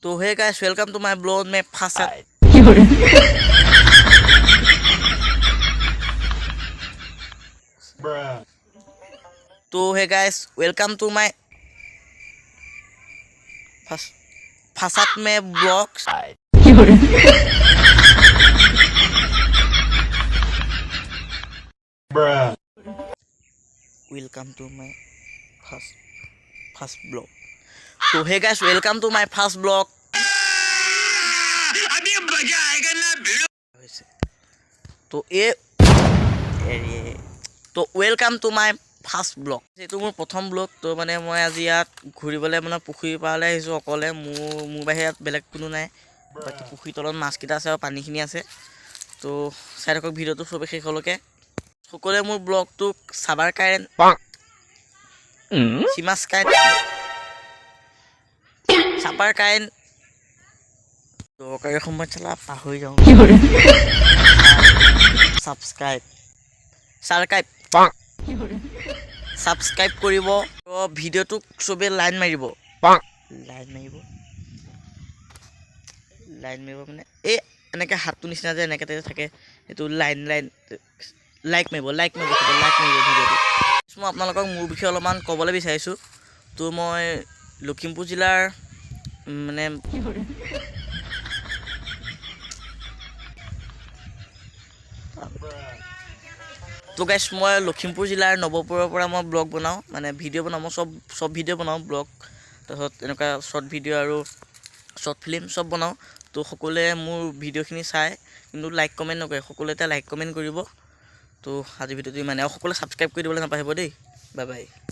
तो hey guys welcome to my blog में फंसा तो hey guys welcome to my फसात में blogs welcome to my first blog तो hey guys welcome to my first blog अभी मजा आएगा ना भिड़ो तो तो welcome to my first blog এইটো মোৰ প্ৰথম ব্লগ তো মানে মই আজি ইয়াত ঘূৰিবলৈ মানে পুখুৰী পাৰলৈ আহিছোঁ অকলে মোৰ বাহিৰে ইয়াত বেলেগ কোনো নাই বাকী পুখুৰীৰ তলত মাছকেইটা আছে আৰু পানীখিনি আছে তো চাই থাকক ভিডিঅ'টো চবে শেষলৈকে সকলোৱে মোৰ ব্লগটোক চাবাৰ কাৰণে চিমাছ কাইন চাবাৰ কাইন দৰকাৰী সময়ত চালা পাহৰি যাওঁ সাবস্ক্ৰাইব কৰিব তো ভিডিঅ'টোক চবে লাইন মাৰিব মানে এই এনেকৈ হাতটো নিচিনা যে এনেকৈ থাকে সেইটো লাইক মাৰিব ভিডিঅ'টো মই আপোনালোকক মোৰ বিষয়ে অলপমান ক'বলৈ বিচাৰিছোঁ তো মই লখিমপুৰ জিলাৰ মানে তো গাইছ মই লখিমপুৰ জিলাৰ নৱপুৰৰ পৰা মই ব্লগ বনাওঁ মানে ভিডিঅ' বনাওঁ মই চব ভিডিঅ' বনাওঁ ব্লগ তাৰপিছত এনেকুৱা শ্বৰ্ট ভিডিঅ' আৰু শ্বৰ্ট ফিল্ম চব বনাওঁ তো সকলোৱে মোৰ ভিডিঅ'খিনি চাই কিন্তু লাইক কমেণ্ট নকৰে সকলোৱে এতিয়া লাইক কমেণ্ট কৰিব তো আজি ভিডিঅ'টো ইমানে আৰু সকলোৱে ছাবস্ক্ৰাইব কৰি দিবলৈ নাপাহৰিব দেই বাই বাই